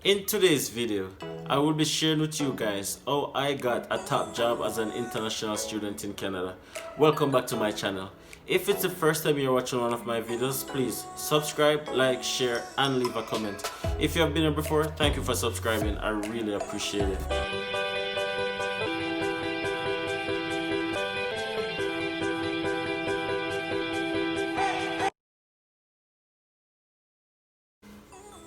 In today's video, I will be sharing with you guys how I got a top job as an international student in Canada. Welcome back to my channel. If it's the first time you're watching one of my videos, please subscribe, like, share, and leave a comment. If you have been here before, thank you for subscribing. I really appreciate it.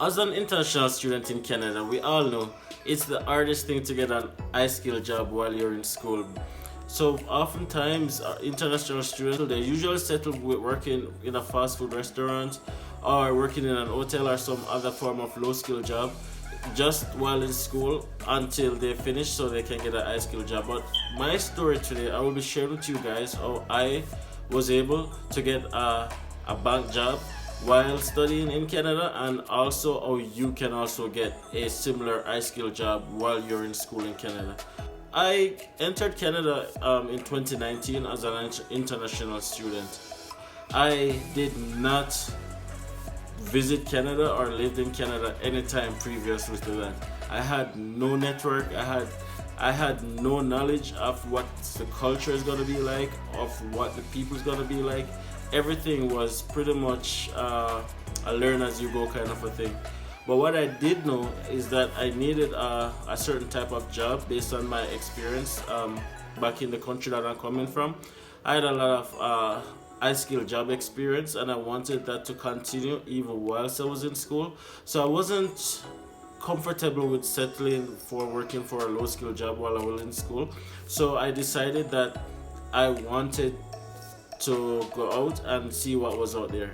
As an international student in Canada, we all know it's the hardest thing to get an high-skill job while you're in school. So oftentimes, international students, they usually settle with working in a fast food restaurant or working in an hotel or some other form of low-skill job just while in school until they finish so they can get a high-skill job. But my story today, I will be sharing with you guys how I was able to get a bank job while studying in Canada, and also how you can also get a similar high skill job while you're in school in Canada. I entered Canada in 2019 as an international student. I did not visit Canada or lived in Canada anytime previously to that. I had no network, I had no knowledge of what the culture is going to be like, of what the people is going to be like. Everything was pretty much a learn as you go kind of a thing. But what I did know is that I needed a certain type of job based on my experience back in the country that I'm coming from. I had a lot of high skill job experience, and I wanted that to continue even whilst I was in school. So I wasn't comfortable with settling for working for a low skill job while I was in school. So I decided that I wanted to go out and see what was out there.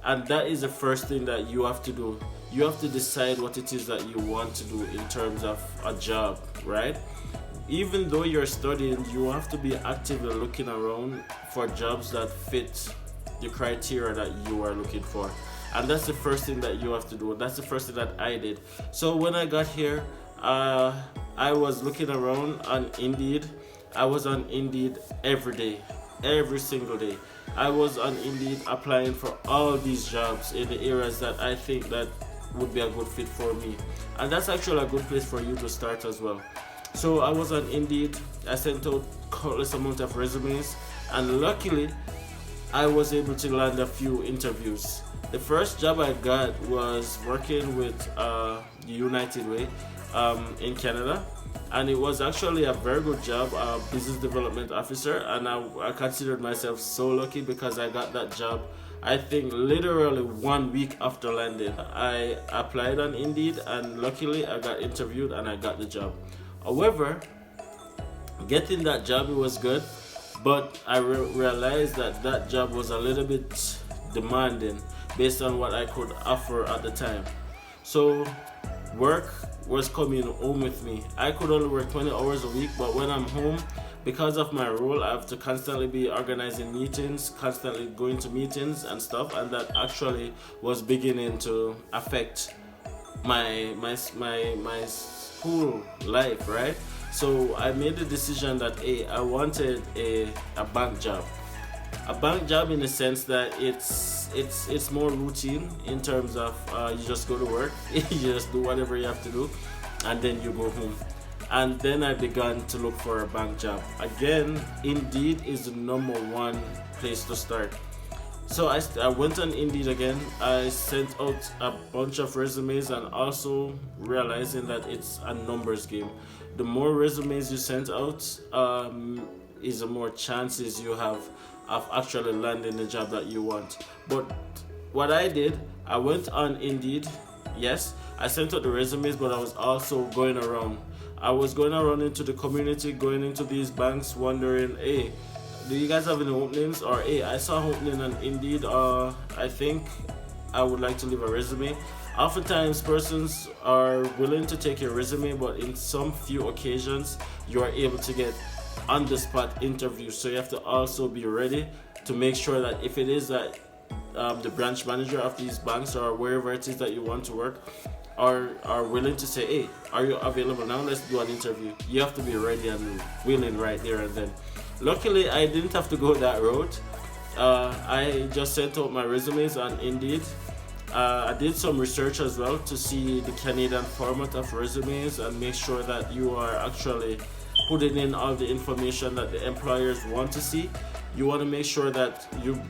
And that is the first thing that you have to do. You have to decide what it is that you want to do in terms of a job, right? Even though you're studying, you have to be actively looking around for jobs that fit the criteria that you are looking for. And that's the first thing that you have to do. That's the first thing that I did. So when I got here, I was looking around on Indeed. I was on Indeed every single day. I was on Indeed applying for all these jobs in the areas that I think that would be a good fit for me. And that's actually a good place for you to start as well. So I was on Indeed, I sent out countless amount of resumes, and luckily I was able to land a few interviews. The first job I got was working with the United Way in Canada, and it was actually a very good job, business development officer, and I considered myself so lucky because I got that job, I think literally 1 week after landing. I applied on Indeed, and luckily I got interviewed and I got the job. However, getting that job, it was good, but I realized that that job was a little bit demanding based on what I could offer at the time. So work was coming home with me. I could only work 20 hours a week, but when I'm home, because of my role, I have to constantly be organizing meetings, constantly going to meetings and stuff, and that actually was beginning to affect my school life, right? So I made the decision that I wanted a bank job. A bank job in the sense that it's more routine in terms of you just go to work, you just do whatever you have to do, and then you go home. And then I began to look for a bank job. Again, Indeed is the #1 place to start. So I went on Indeed again. I sent out a bunch of resumes, and also realizing that it's a numbers game. The more resumes you send out, is the more chances you have of actually landing the job that you want. But what I did, I went on Indeed. Yes, I sent out the resumes, but I was also going around. I was going around into the community, going into these banks, wondering, hey, do you guys have any openings? Or hey, I saw an opening on Indeed, I think I would like to leave a resume. Oftentimes persons are willing to take your resume, but in some few occasions you are able to get on the spot interviews. So you have to also be ready to make sure that if it is that the branch manager of these banks or wherever it is that you want to work are willing to say, hey, are you available now? Let's do an interview. You have to be ready and willing right there and then. Luckily, I didn't have to go that route. I just sent out my resumes on Indeed. I did some research as well to see the Canadian format of resumes and make sure that you are actually putting in all the information that the employers want to see. You want to make sure that you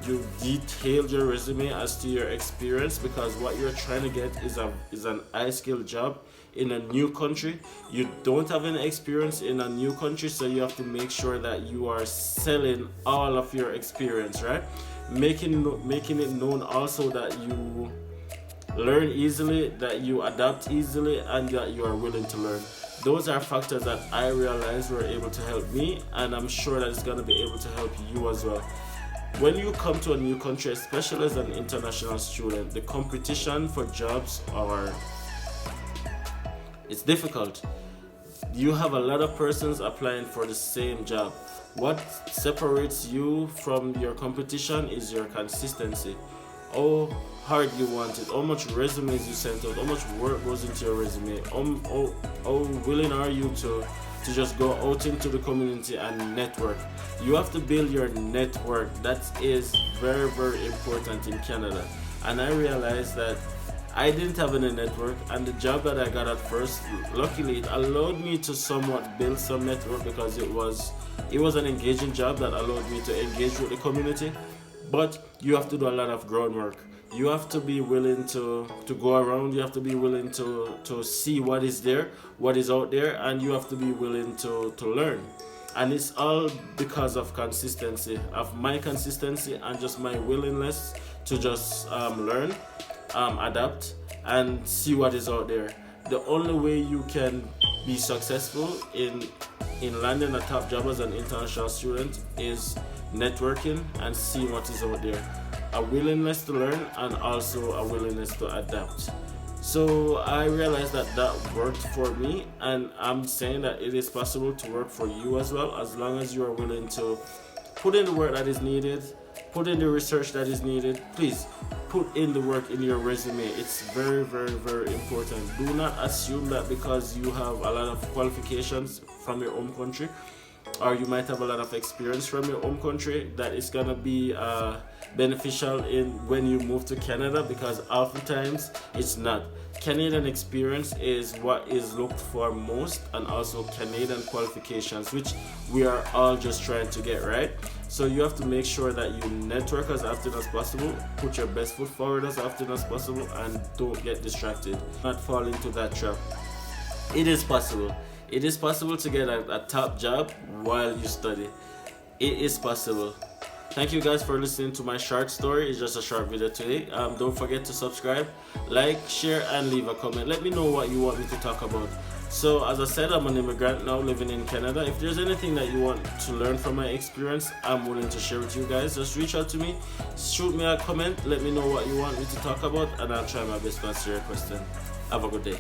detailed your resume as to your experience, because what you're trying to get is an high skill job in a new country. You don't have any experience in a new country, so you have to make sure that you are selling all of your experience, right? Making it known also that you learn easily, that you adapt easily, and that you are willing to learn. Those are factors that I realized were able to help me, and I'm sure that it's going to be able to help you as well. When you come to a new country, especially as an international student, the competition for jobs it's difficult. You have a lot of persons applying for the same job. What separates you from your competition is your consistency. How hard you want it, how much resumes you sent out, how much work goes into your resume, how willing are you to just go out into the community and network. You have to build your network. That is very, very important in Canada. And I realized that I didn't have any network, and the job that I got at first, luckily it allowed me to somewhat build some network, because it was an engaging job that allowed me to engage with the community. But you have to do a lot of groundwork. You have to be willing to go around. You have to be willing to see what is there, what is out there, and you have to be willing to learn. And it's all because of consistency, of my consistency and just my willingness to just learn, adapt, and see what is out there. The only way you can be successful in landing a top job as an international student is networking and seeing what is out there. A willingness to learn and also a willingness to adapt. So I realized that worked for me, and I'm saying that it is possible to work for you as well, as long as you are willing to put in the work that is needed, put in the research that is needed. Please put in the work in your resume. It's very, very, very important. Do not assume that because you have a lot of qualifications from your home country, or you might have a lot of experience from your home country, that it's gonna be beneficial when you move to Canada, because oftentimes it's not. Canadian experience is what is looked for most, and also Canadian qualifications, which we are all just trying to get, right? So you have to make sure that you network as often as possible, put your best foot forward as often as possible, and don't get distracted. Not fall into that trap. It is possible. It is possible to get a top job while you study. It is possible. Thank you guys for listening to my short story. It's just a short video today. Don't forget to subscribe, like, share, and leave a comment. Let me know what you want me to talk about. So as I said, I'm an immigrant now living in Canada. If there's anything that you want to learn from my experience, I'm willing to share with you guys. Just reach out to me, shoot me a comment, let me know what you want me to talk about, and I'll try my best to answer your question. Have a good day.